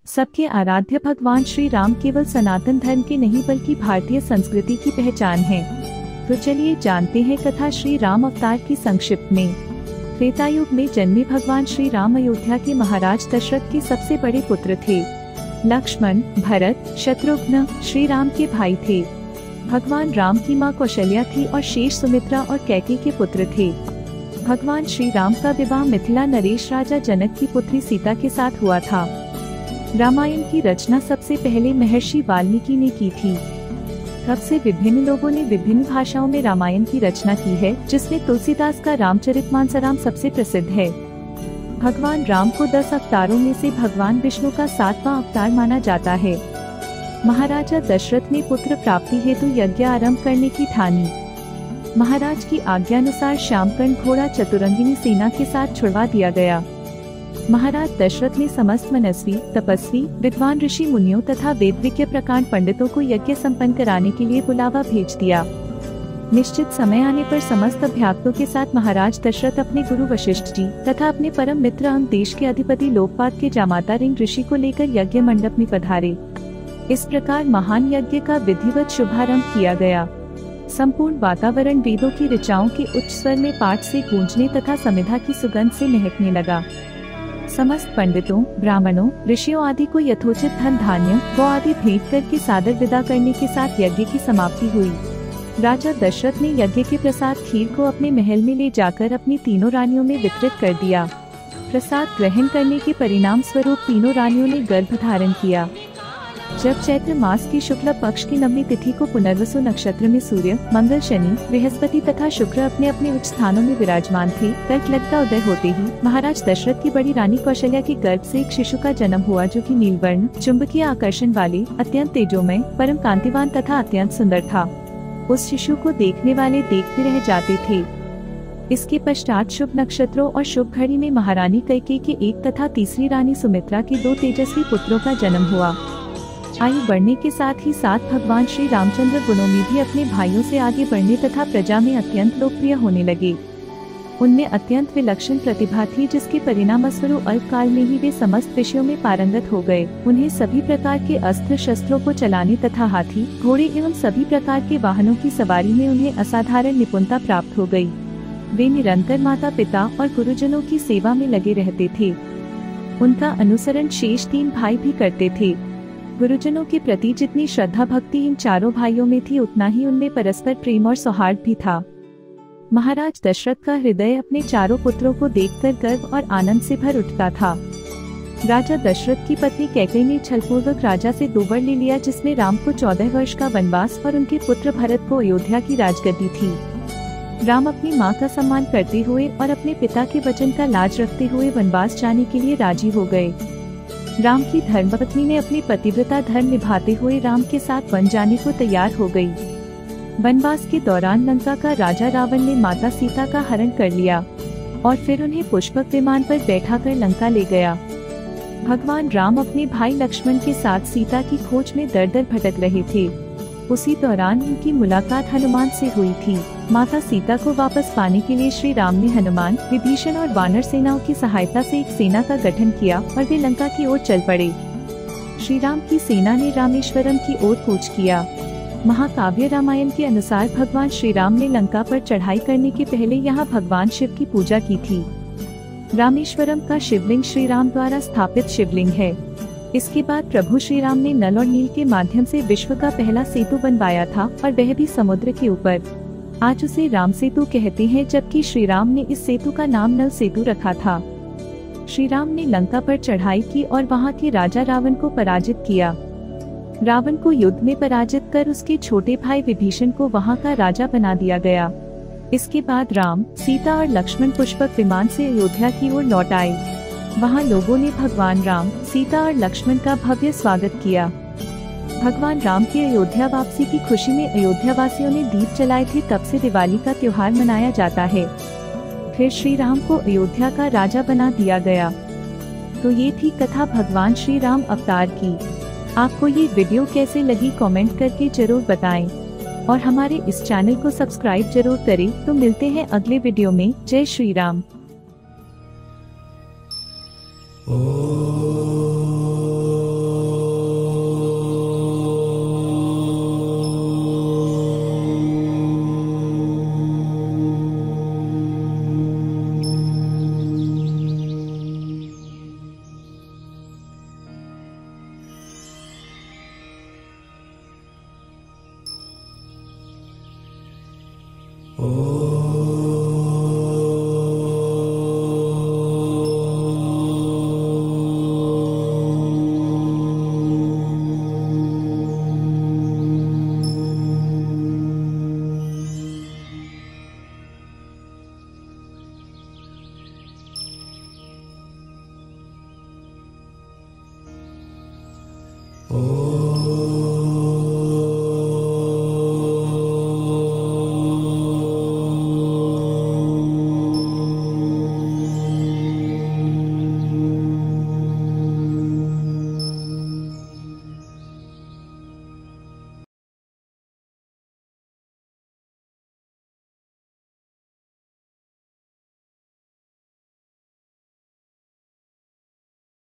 सबके आराध्य भगवान श्री राम केवल सनातन धर्म के नहीं बल्कि भारतीय संस्कृति की पहचान है। तो चलिए जानते हैं कथा श्री राम अवतार की संक्षिप्त में। त्रेता युग में जन्मे भगवान श्री राम अयोध्या के महाराज दशरथ के सबसे बड़े पुत्र थे। लक्ष्मण, भरत, शत्रुघ्न श्री राम के भाई थे। भगवान राम की मां कौशल्या थी और शेष सुमित्रा और कैकेयी के पुत्र थे। भगवान श्री राम का विवाह मिथिला नरेश राजा जनक की पुत्री सीता के साथ हुआ था। रामायण की रचना सबसे पहले महर्षि वाल्मीकि ने की थी। तब से विभिन्न लोगों ने विभिन्न भाषाओं में रामायण की रचना की है, जिसमें तुलसीदास का रामचरितमानस सबसे प्रसिद्ध है। भगवान राम को 10 अवतारों में से भगवान विष्णु का 7वां अवतार माना जाता है। महाराजा दशरथ ने पुत्र प्राप्ति हेतु यज्ञ आरंभ करने की ठानी। महाराज की आज्ञानुसार श्यामकर्ण घोड़ा चतुरंगिनी सेना के साथ छुड़वा दिया गया। महाराज दशरथ ने समस्त मनस्वी, तपस्वी, विद्वान ऋषि मुनियों तथा वेदविज्ञ प्रकांड पंडितों को यज्ञ संपन्न कराने के लिए बुलावा भेज दिया। निश्चित समय आने पर समस्त अभ्यागतों के साथ महाराज दशरथ अपने गुरु वशिष्ठ जी तथा अपने परम मित्र अंग देश के अधिपति लोकपाल के जामाता रिंग ऋषि को लेकर यज्ञ मंडप में पधारे। इस प्रकार महान यज्ञ का विधिवत शुभारंभ किया गया। संपूर्ण वातावरण वेदों की ऋचाओं के उच्च स्वर में पाठ से गूंजने तथा समिधा की सुगंध से महकने लगा। समस्त पंडितों, ब्राह्मणों, ऋषियों आदि को यथोचित धन धान्य गौ आदि भेंट करके सादर विदा करने के साथ यज्ञ की समाप्ति हुई। राजा दशरथ ने यज्ञ के प्रसाद खीर को अपने महल में ले जाकर अपनी तीनों रानियों में वितरित कर दिया। प्रसाद ग्रहण करने के परिणाम स्वरूप तीनों रानियों ने गर्भ धारण किया। जब चैत्र मास की शुक्ल पक्ष की नवमी तिथि को पुनर्वसु नक्षत्र में सूर्य, मंगल, शनि, बृहस्पति तथा शुक्र अपने अपने उच्च स्थानों में विराजमान थे, कर्कलग का उदय होते ही महाराज दशरथ की बड़ी रानी कौशल्या के गर्भ से एक शिशु का जन्म हुआ, जो कि नीलवर्ण, चुंबकीय आकर्षण वाले, अत्यंत तेजोमय, परम कांतिवान तथा अत्यंत सुंदर था। उस शिशु को देखने वाले देखते रह जाते थे। इसके पश्चात शुभ नक्षत्रों और शुभ घड़ी में महारानी कैकेयी के एक तथा तीसरी रानी सुमित्रा के 2 तेजस्वी पुत्रों का जन्म हुआ। आयु बढ़ने के साथ ही साथ भगवान श्री रामचंद्र गुणों में भी अपने भाइयों से आगे बढ़ने तथा प्रजा में अत्यंत लोकप्रिय होने लगे। उनमें अत्यंत विलक्षण प्रतिभा थी, जिसके परिणाम स्वरूप अल्प काल में ही वे समस्त विषयों में पारंगत हो गए। उन्हें सभी प्रकार के अस्त्र शस्त्रों को चलाने तथा हाथी, घोड़े एवं सभी प्रकार के वाहनों की सवारी में उन्हें असाधारण निपुणता प्राप्त हो गई। वे निरंतर माता पिता और गुरुजनों की सेवा में लगे रहते थे। उनका अनुसरण शेष 3 भाई भी करते थे। गुरुजनों के प्रति जितनी श्रद्धा भक्ति इन चारों भाइयों में थी, उतना ही उनमें परस्पर प्रेम और सौहार्द भी था। महाराज दशरथ का हृदय अपने चारों पुत्रों को देखकर गर्व और आनंद से भर उठता था। राजा दशरथ की पत्नी कैकेयी ने छलपूर्वक राजा से 2 वर ले लिया, जिसमें राम को 14 वर्ष का वनवास और उनके पुत्र भरत को अयोध्या की राजगद्दी थी। राम अपनी मां का सम्मान करते हुए और अपने पिता के वचन का लाज रखते हुए वनवास जाने के लिए राजी हो गए। राम की धर्मपत्नी ने अपनी पतिव्रता धर्म निभाते हुए राम के साथ वन जाने को तैयार हो गई। वनवास के दौरान लंका का राजा रावण ने माता सीता का हरण कर लिया और फिर उन्हें पुष्पक विमान पर बैठाकर लंका ले गया। भगवान राम अपने भाई लक्ष्मण के साथ सीता की खोज में दर दर भटक रहे थे। उसी दौरान उनकी मुलाकात हनुमान से हुई थी। माता सीता को वापस पाने के लिए श्री राम ने हनुमान, विभीषण और वानर सेनाओं की सहायता से एक सेना का गठन किया और वे लंका की ओर चल पड़े। श्री राम की सेना ने रामेश्वरम की ओर कूच किया। महाकाव्य रामायण के अनुसार भगवान श्री राम ने लंका पर चढ़ाई करने के पहले यहाँ भगवान शिव की पूजा की थी। रामेश्वरम का शिवलिंग श्री राम द्वारा स्थापित शिवलिंग है। इसके बाद प्रभु श्री राम ने नल और नील के माध्यम से विश्व का पहला सेतु बनवाया था और वह भी समुद्र के ऊपर। आज उसे राम सेतु कहते हैं, जबकि श्री राम ने इस सेतु का नाम नल सेतु रखा था। श्री राम ने लंका पर चढ़ाई की और वहां के राजा रावण को पराजित किया। रावण को युद्ध में पराजित कर उसके छोटे भाई विभीषण को वहां का राजा बना दिया गया। इसके बाद राम, सीता और लक्ष्मण पुष्पक विमान से अयोध्या की ओर लौट आए। वहां लोगों ने भगवान राम, सीता और लक्ष्मण का भव्य स्वागत किया। भगवान राम की अयोध्या वापसी की खुशी में अयोध्या वासियों ने दीप जलाए थे। तब से दिवाली का त्योहार मनाया जाता है। फिर श्री राम को अयोध्या का राजा बना दिया गया। तो ये थी कथा भगवान श्री राम अवतार की। आपको ये वीडियो कैसे लगी कमेंट करके जरूर बताएं और हमारे इस चैनल को सब्सक्राइब जरूर करें। तो मिलते हैं अगले वीडियो में। जय श्री राम। Oh Oh